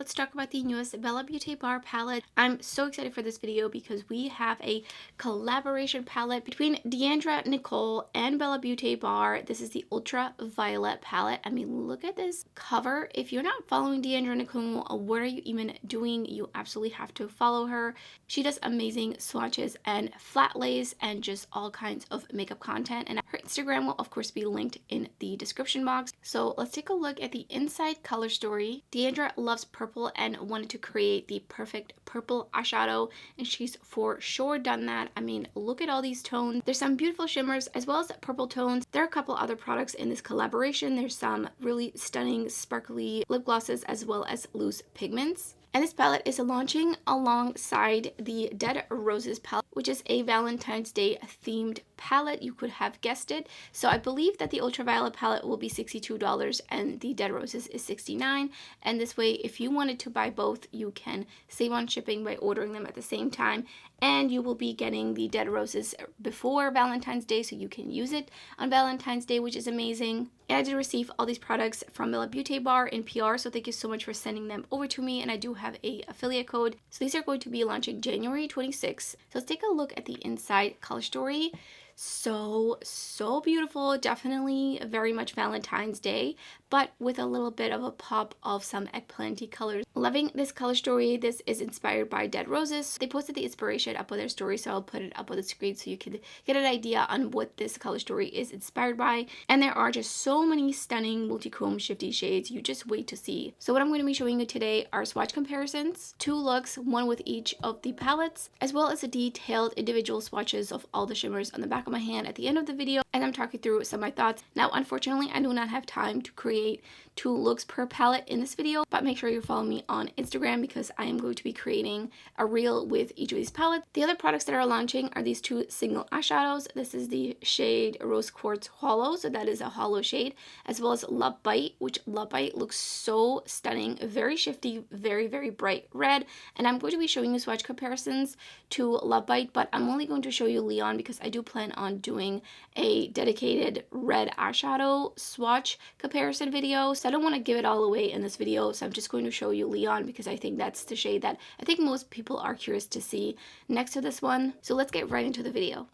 let's talk about the newest Bella Beaute Bar palette. I'm so excited for this video because we have a collaboration palette between Deandra Nicole and Bella Beaute Bar. This is the Ultraviolet palette. I mean, look at this cover. If you're not following Deandra Nicole, what are you even doing? You absolutely have to follow her. She does amazing swatches and flat lays and just all kinds of makeup content. And her Instagram will of course be linked in the description box. So let's take a look at the inside color story. Deandra loves purple and wanted to create the perfect purple eyeshadow, and she's for sure done that. I mean, look at all these tones. There's some beautiful shimmers as well as purple tones. There are a couple other products in this collaboration. There's some really stunning sparkly lip glosses as well as loose pigments. And this palette is launching alongside the Dead Roses palette, which is a Valentine's Day themed palette. You could have guessed it. So I believe that the Ultraviolet palette will be $62 and the Dead Roses is $69. And this way, if you wanted to buy both, you can save on shipping by ordering them at the same time. And you will be getting the Dead Roses before Valentine's Day, so you can use it on Valentine's Day, which is amazing. And I did receive all these products from Bella Beaute Bar in PR, so thank you so much for sending them over to me. And I do have a affiliate code. So these are going to be launching January 26th. So let's take a look at the inside color story. So beautiful. Definitely very much Valentine's Day, but with a little bit of a pop of some eggplanty colors. Loving this color story. This is inspired by Dead Roses. They posted the inspiration up on their story, so I'll put it up on the screen so you can get an idea on what this color story is inspired by. And there are just so many stunning multi-chrome shifty shades. You just wait to see. So what I'm going to be showing you today are swatch comparisons, 2 looks, one with each of the palettes, as well as the detailed individual swatches of all the shimmers on the back of my hand at the end of the video, and I'm talking through some of my thoughts. Now, unfortunately, I do not have time to create 2 looks per palette in this video, but make sure you follow me on Instagram because I am going to be creating a reel with each of these palettes. The other products that are launching are these 2 single eyeshadows. This is the shade Rose Quartz Hollow, so that is a hollow shade, as well as Love Bite, which Love Bite looks so stunning, very shifty, very bright red. And I'm going to be showing you swatch comparisons to Love Bite, but I'm only going to show you Leon because I do plan on doing a dedicated red eyeshadow swatch comparison video. So I don't want to give it all away in this video, so I'm just going to show you Leon because I think that's the shade that I think most people are curious to see next to this one. So let's get right into the video.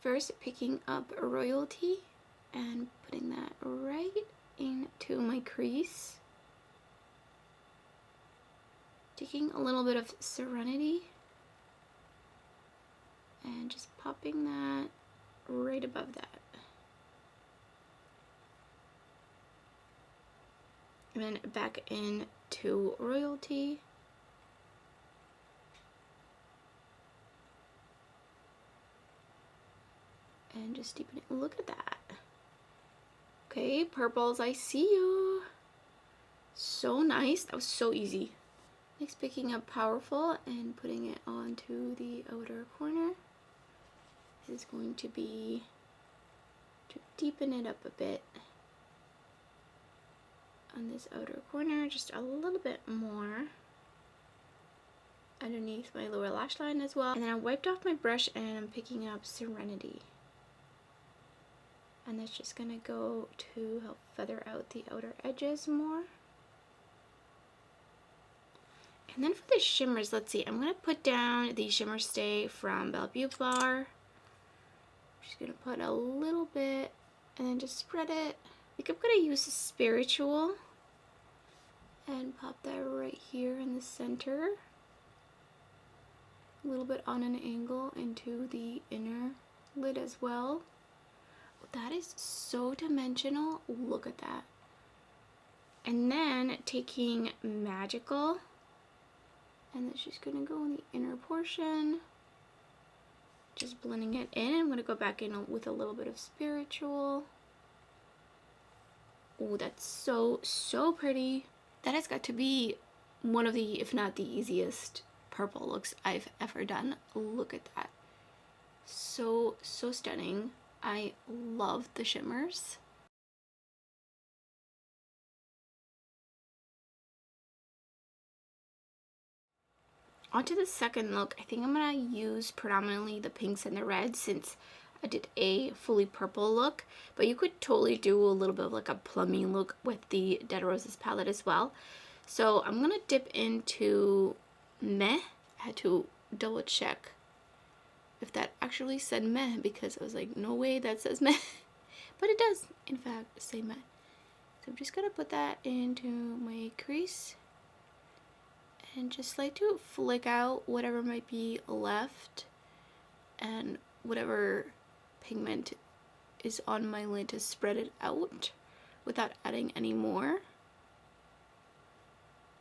First, picking up Royalty and putting that right into my crease Taking a little bit of Serenity and just popping that right above that. And then back into Royalty. And just deepen it. Look at that. Okay, purples, I see you. So nice. That was so easy. Next, picking up Powerful and putting it onto the outer corner. This is going to be to deepen it up a bit on this outer corner, just a little bit more underneath my lower lash line as well. And then I wiped off my brush and I'm picking up Serenity. And that's just gonna go to help feather out the outer edges more. And then for the shimmers, let's see, I'm gonna put down the Shimmer Stay from Beaute Bar. I'm just gonna put a little bit and then just spread it. I think I'm gonna use a Spiritual and pop that right here in the center. A little bit on an angle into the inner lid as well. That is so dimensional. Look at that. And then taking Magical, and it's just gonna go in the inner portion, just blending it in. I'm gonna go back in with a little bit of Spiritual. Oh, that's so pretty. That has got to be one of the, if not the easiest purple looks I've ever done. Look at that. So stunning. I love the shimmers. Onto the second look, I think I'm gonna use predominantly the pinks and the reds since I did a fully purple look, but you could totally do a little bit of like a plummy look with the Dead Roses palette as well. So I'm gonna dip into Meh. I had to double check if that actually said Meh because I was like, no way that says Meh. But it does, in fact, say Meh. So I'm just gonna put that into my crease and just like to flick out whatever might be left and whatever pigment is on my lid to spread it out without adding any more.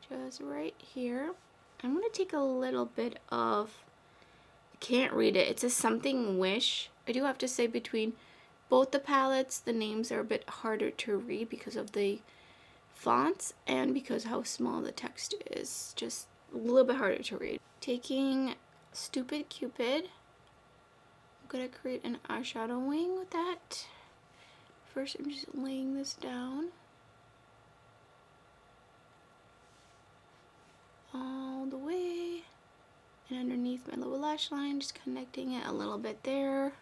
Just right here. I'm gonna take a little bit of, I can't read it, it says something Wish. I do have to say between both the palettes the names are a bit harder to read because of the fonts and because how small the text is. Just a little bit harder to read. Taking Stupid Cupid, I'm gonna create an eyeshadow wing with that. First I'm just laying this down all the way and underneath my lower lash line, just connecting it a little bit there.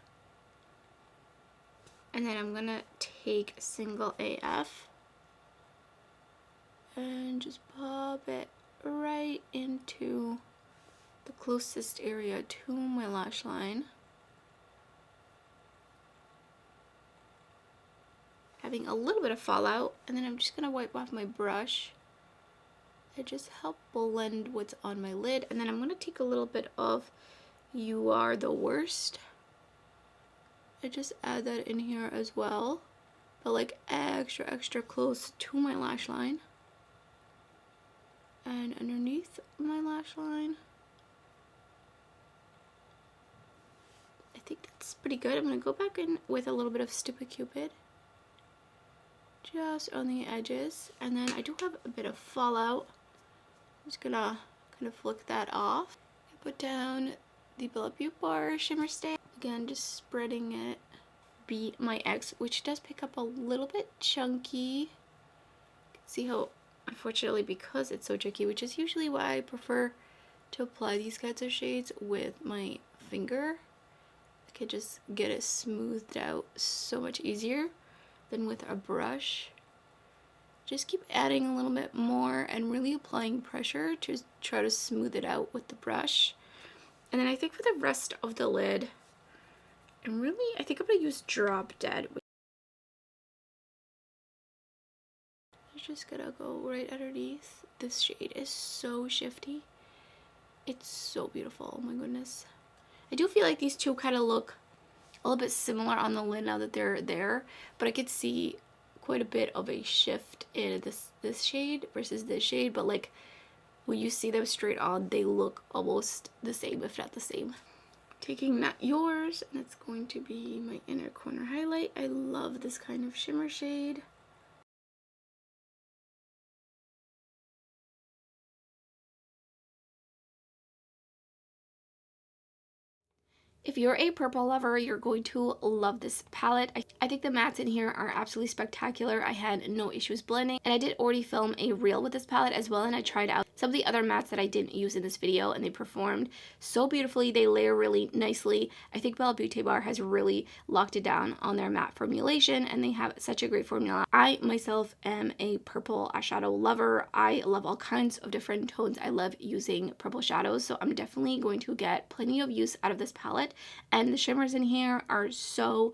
And then I'm gonna take Single AF and just pop it right into the closest area to my lash line. Having a little bit of fallout, and then I'm just gonna wipe off my brush and just help blend what's on my lid. And then I'm gonna take a little bit of You Are the Worst. I just add that in here as well, but like extra close to my lash line and underneath my lash line. I think that's pretty good. I'm gonna go back in with a little bit of Stupid Cupid just on the edges, and then I do have a bit of fallout. I'm just gonna kind of flick that off. Put down the Beaute Bar Shimmer Stay. Again, just spreading it. Be My Ex, which does pick up a little bit chunky. You can see how, unfortunately, because it's so tricky, which is usually why I prefer to apply these kinds of shades with my finger. I can just get it smoothed out so much easier than with a brush. Just keep adding a little bit more and really applying pressure to try to smooth it out with the brush. And then I think for the rest of the lid, I think I'm gonna use Drop Dead. just gonna go right underneath. This shade is so shifty. It's so beautiful. Oh my goodness. I do feel like these two kind of look a little bit similar on the lid now that they're there, but I could see quite a bit of a shift in this shade versus this shade, but like when you see them straight on, they look almost the same, if not the same. Taking Not Yours, and it's going to be my inner corner highlight. I love this kind of shimmer shade. If you're a purple lover, you're going to love this palette. I think the mattes in here are absolutely spectacular. I had no issues blending, and I did already film a reel with this palette as well, and I tried out some of the other mattes that I didn't use in this video, and they performed so beautifully. They layer really nicely. I think Bella Beaute Bar has really locked it down on their matte formulation, and they have such a great formula. I myself am a purple eyeshadow lover. I love all kinds of different tones. I love using purple shadows, so I'm definitely going to get plenty of use out of this palette. And the shimmers in here are so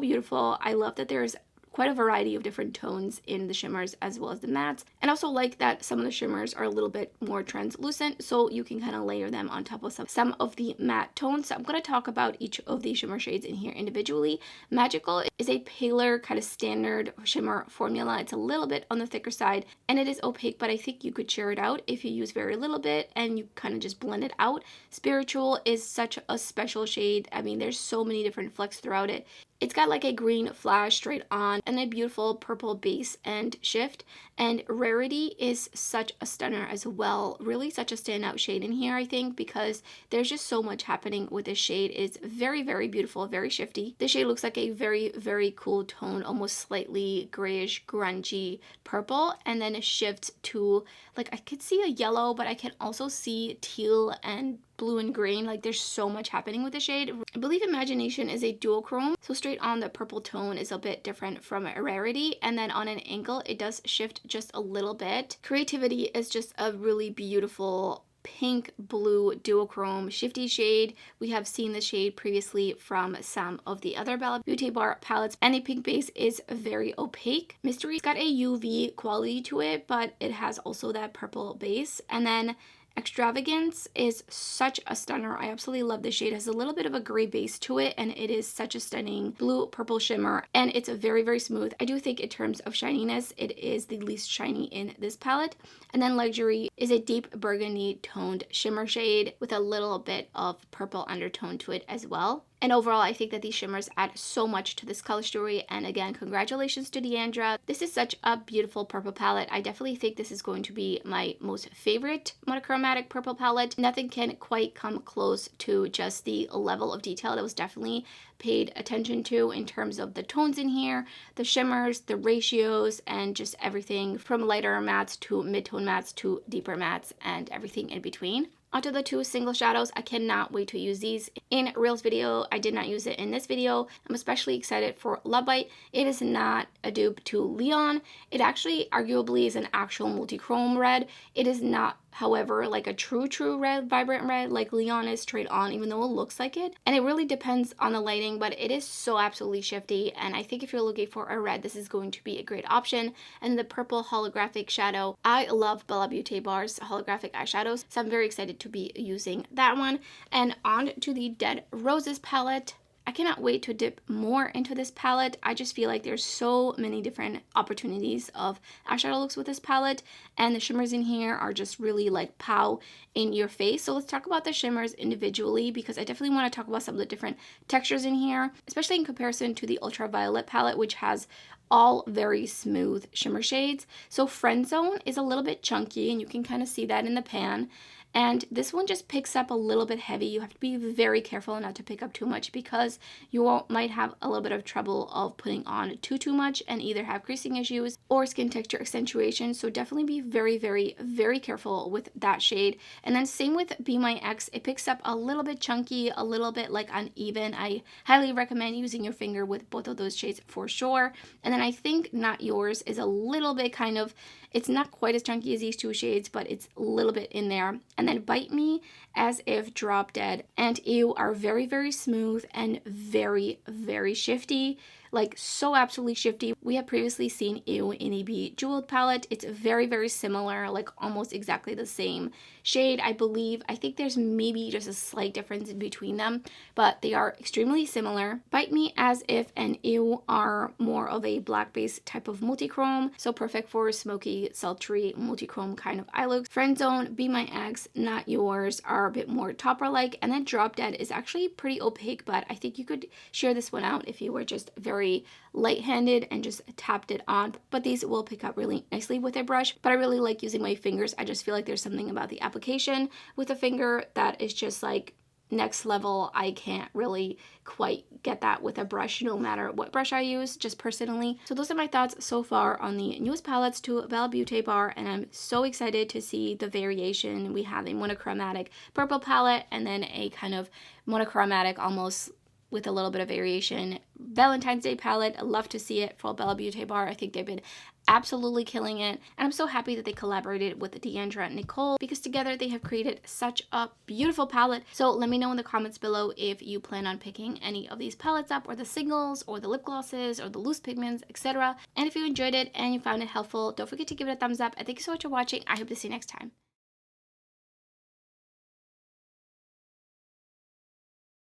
beautiful. I love that there's quite a variety of different tones in the shimmers as well as the mattes, and also like that some of the shimmers are a little bit more translucent, so you can kind of layer them on top of some of the matte tones. So I'm going to talk about each of the shimmer shades in here individually. Magical is a paler kind of standard shimmer formula. It's a little bit on the thicker side and it is opaque, but I think you could share it out if you use very little bit and you kind of just blend it out. Spiritual is such a special shade. I mean, there's so many different flecks throughout it. It's got like a green flash straight on and a beautiful purple base and shift. And Rarity is such a stunner as well. Really such a standout shade in here, I think, because there's just so much happening with this shade. It's very beautiful, very shifty. This shade looks like a very cool tone, almost slightly grayish, grungy purple. And then it shifts to, like, I could see a yellow, but I can also see teal and blue and green. Like, there's so much happening with the shade. I believe Imagination is a duochrome, so straight on the purple tone is a bit different from Rarity, and then on an angle it does shift just a little bit. Creativity is just a really beautiful pink blue duochrome shifty shade. We have seen the shade previously from some of the other Bella Beaute Bar palettes, and the pink base is very opaque. Mystery's got a UV quality to it, but it has also that purple base. And then Extravagance is such a stunner. I absolutely love this shade. It has a little bit of a gray base to it, and it is such a stunning blue purple shimmer, and it's very smooth. I do think in terms of shininess, it is the least shiny in this palette. And then Luxury is a deep burgundy toned shimmer shade with a little bit of purple undertone to it as well. And overall, I think that these shimmers add so much to this color story. And again, congratulations to Deandra. This is such a beautiful purple palette. I definitely think this is going to be my most favorite monochromatic purple palette. Nothing can quite come close to just the level of detail that was definitely paid attention to in terms of the tones in here, the shimmers, the ratios, and just everything from lighter mattes to mid-tone mattes to deeper mattes and everything in between. Onto the two single shadows. I cannot wait to use these in Reels video. I did not use it in this video. I'm especially excited for Love Bite. It is not a dupe to Leon. It actually arguably is an actual multi-chrome red. It is not, however, like a true red, vibrant red like Leon is straight on, even though it looks like it. And it really depends on the lighting, but it is so absolutely shifty. And I think if you're looking for a red, this is going to be a great option. And the purple holographic shadow. I love Bella Beaute Bar's holographic eyeshadows, so I'm very excited to be using that one. And on to the Dead Roses palette. I cannot wait to dip more into this palette. I just feel like there's so many different opportunities of eyeshadow looks with this palette, and the shimmers in here are just really like pow in your face. So let's talk about the shimmers individually, because I definitely want to talk about some of the different textures in here, especially in comparison to the Ultraviolet palette, which has all very smooth shimmer shades. So Friend Zone is a little bit chunky, and you can kind of see that in the pan. And this one just picks up a little bit heavy. You have to be very careful not to pick up too much, because you might have a little bit of trouble of putting on too much and either have creasing issues or skin texture accentuation. So definitely be very careful with that shade. And then same with Be My Ex. It picks up a little bit chunky, a little bit like uneven. I highly recommend using your finger with both of those shades for sure. And then I think Not Yours is a little bit kind of, it's not quite as chunky as these two shades, but it's a little bit in there. And then Bite Me, As If, Drop Dead, and Ew are very smooth and very shifty. like so absolutely shifty. We have previously seen Ew in a Bejeweled palette. It's very, very similar, like almost exactly the same shade, I believe. I think there's maybe just a slight difference in between them, but they are extremely similar. Bite Me As If and Ew are more of a black base type of multichrome, so perfect for smoky, sultry, multichrome kind of eye looks. Friend Zone, Be My Ex, Not Yours are a bit more topper-like, and then Drop Dead is actually pretty opaque, but I think you could share this one out if you were just very light-handed and just tapped it on. But these will pick up really nicely with a brush, but I really like using my fingers. I just feel like there's something about the application with a finger that is just like next level. I can't really quite get that with a brush, no matter what brush I use, just personally. So those are my thoughts so far on the newest palettes to Bella Beaute Bar, and I'm so excited to see the variation. We have a monochromatic purple palette and then a kind of monochromatic, almost with a little bit of variation, Valentine's Day palette. I love to see it for Bella Beaute Bar. I think they've been absolutely killing it, and I'm so happy that they collaborated with Deandra and Nicole, because together they have created such a beautiful palette. So let me know in the comments below if you plan on picking any of these palettes up, or the singles, or the lip glosses, or the loose pigments, etc. And if you enjoyed it and you found it helpful, don't forget to give it a thumbs up, and thank you so much for watching. I hope to see you next time.